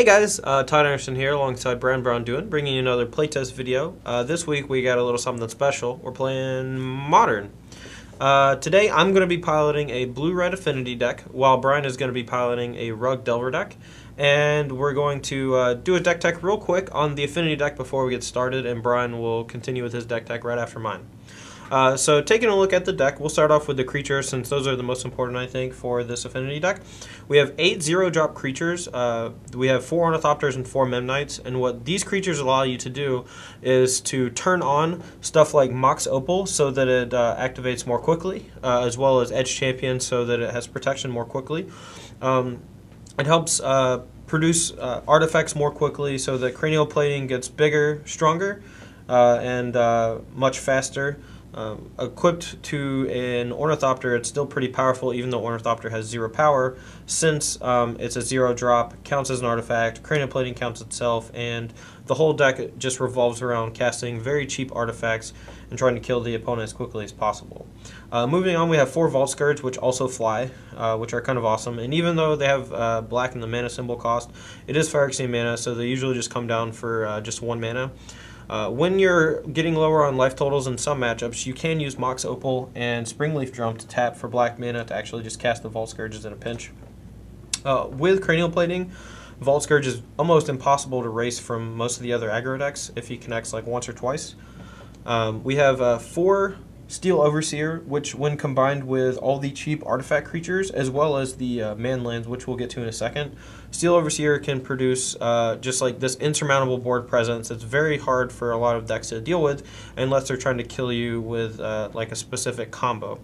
guys, Todd Anderson here alongside Braun-Duin, bringing you another playtest video. This week we got a little something special. We're playing Modern. Today I'm going to be piloting a blue-red Affinity deck, while Brian is going to be piloting a Rug Delver deck. And we're going to do a deck tech real quick on the Affinity deck before we get started, and Brian will continue with his deck tech right after mine. So taking a look at the deck, we'll start off with the creatures since those are the most important, I think, for this Affinity deck. We have 8 0-drop creatures. We have 4 Ornithopters and 4 Memnites, and what these creatures allow you to do is to turn on stuff like Mox Opal so that it activates more quickly, as well as Edge Champion so that it has protection more quickly. It helps produce artifacts more quickly so that cranial plating gets bigger, stronger, and much faster. Equipped to an Ornithopter, it's still pretty powerful even though Ornithopter has 0 power, since it's a 0-drop, counts as an artifact, cranial plating counts itself, and the whole deck just revolves around casting very cheap artifacts and trying to kill the opponent as quickly as possible. Moving on, we have 4 Vault Scourge, which also fly, which are kind of awesome, and even though they have black in the mana symbol cost, it is Phyrexian mana, so they usually just come down for just 1 mana. When you're getting lower on life totals in some matchups, you can use Mox Opal and Springleaf Drum to tap for black mana to actually just cast the Vault Scourges in a pinch. With Cranial Plating, Vault Scourge is almost impossible to race from most of the other aggro decks if he connects like once or twice. We have 4 Steel Overseer, which when combined with all the cheap artifact creatures as well as the man lands, which we'll get to in a second, Steel Overseer can produce just like this insurmountable board presence that's very hard for a lot of decks to deal with unless they're trying to kill you with like a specific combo.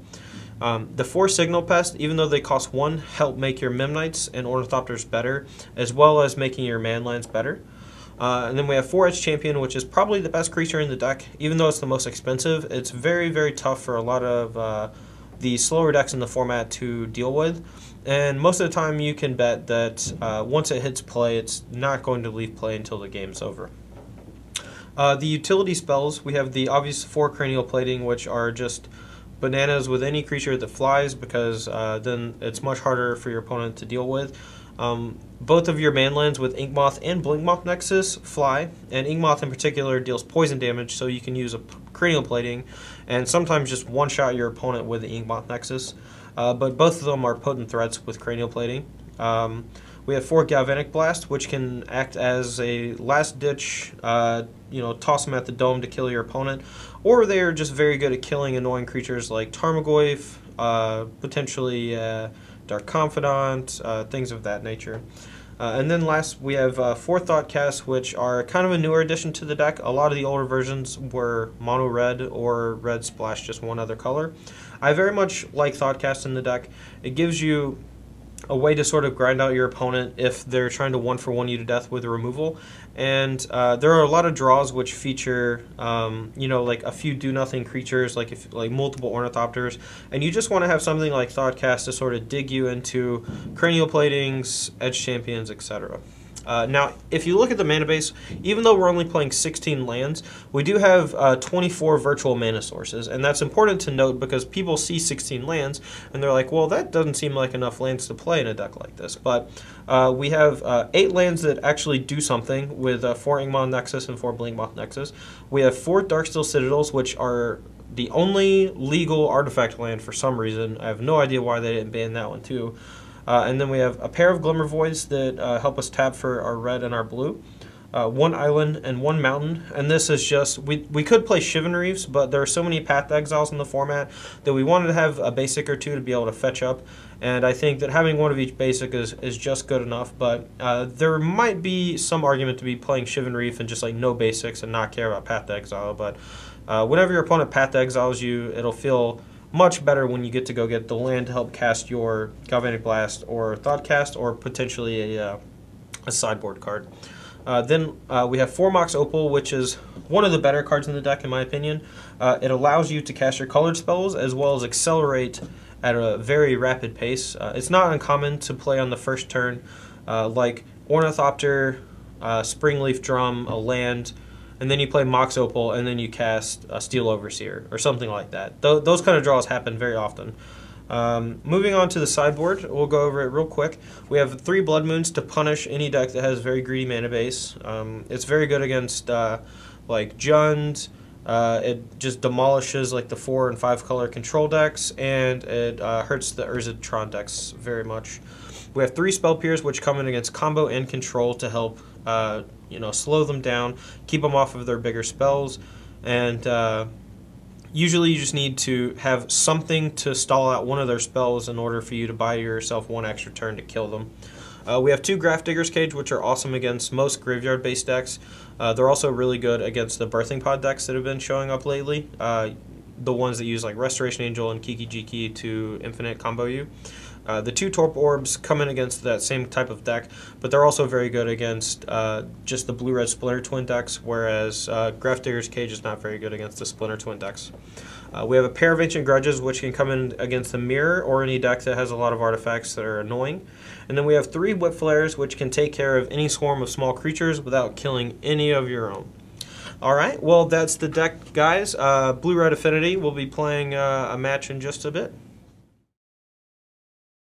The 4 Signal Pest, even though they cost 1, help make your Memnites and Ornithopters better, as well as making your man lands better. And then we have 4 Edge Champion, which is probably the best creature in the deck. Even though it's the most expensive, it's very, very tough for a lot of the slower decks in the format to deal with. And most of the time you can bet that once it hits play, it's not going to leave play until the game's over. The utility spells, we have the obvious 4 Cranial Plating, which are just bananas with any creature that flies, because then it's much harder for your opponent to deal with. Both of your man lands with Inkmoth and Blinkmoth Nexus fly, and Inkmoth in particular deals poison damage, so you can use a Cranial Plating and sometimes just one-shot your opponent with the Inkmoth Nexus. But both of them are potent threats with Cranial Plating. We have 4 Galvanic Blast, which can act as a last-ditch, toss them at the dome to kill your opponent, or they are just very good at killing annoying creatures like Tarmogoyf, potentially Dark Confidant, things of that nature. And then last, we have 4 Thoughtcasts, which are kind of a newer addition to the deck. A lot of the older versions were mono red or red splash just one other color. I very much like Thoughtcast in the deck. It gives you a way to sort of grind out your opponent if they're trying to 1-for-1 you to death with a removal. And there are a lot of draws which feature, like a few do-nothing creatures, like multiple Ornithopters, and you just want to have something like Thoughtcast to sort of dig you into Cranial Platings, Edge Champions, etc. Now, if you look at the mana base, even though we're only playing 16 lands, we do have 24 virtual mana sources, and that's important to note because people see 16 lands and they're like, well, that doesn't seem like enough lands to play in a deck like this. But we have 8 lands that actually do something with 4 Inkmoth Nexus and 4 Blinkmoth Nexus. We have 4 Darksteel Citadels, which are the only legal artifact land for some reason. I have no idea why they didn't ban that one too. And then we have a pair of Glimmer Voids that help us tap for our red and our blue, 1 island and 1 mountain, and this is just, we could play Shivan Reefs, but there are so many Path Exiles in the format that we wanted to have a basic or 2 to be able to fetch up, and I think that having 1 of each basic is just good enough, but there might be some argument to be playing Shivan Reef and just like no basics and not care about Path Exile, but whenever your opponent Path Exiles you, it'll feel much better when you get to go get the land to help cast your Galvanic Blast or Thoughtcast or potentially a sideboard card. Then we have 4 Mox Opal, which is one of the better cards in the deck in my opinion. It allows you to cast your colored spells as well as accelerate at a very rapid pace. It's not uncommon to play on the first turn like Ornithopter, Springleaf Drum, a land, and then you play Mox Opal, and then you cast a Steel Overseer, or something like that. Those kind of draws happen very often. Moving on to the sideboard, we'll go over it real quick. We have 3 Blood Moons to punish any deck that has very greedy mana base. It's very good against like Jund. It just demolishes like the 4 and 5 color control decks, and it hurts the Urzatron decks very much. We have 3 Spell Pierce, which come in against combo and control to help slow them down, keep them off of their bigger spells, and usually you just need to have something to stall out one of their spells in order for you to buy yourself 1 extra turn to kill them. We have 2 Grafdigger's Cage, which are awesome against most graveyard-based decks. They're also really good against the Birthing Pod decks that have been showing up lately. The ones that use like Restoration Angel and Kiki Jiki to infinite combo you. The 2 Torp Orbs come in against that same type of deck, but they're also very good against just the Blue-Red Splinter Twin decks, whereas Grafdigger's Cage is not very good against the Splinter Twin decks. We have a pair of Ancient Grudges, which can come in against the Mirror or any deck that has a lot of artifacts that are annoying. And then we have 3 Whip Flares, which can take care of any swarm of small creatures without killing any of your own. Alright, well that's the deck, guys. Blue-Red Affinity will be playing a match in just a bit.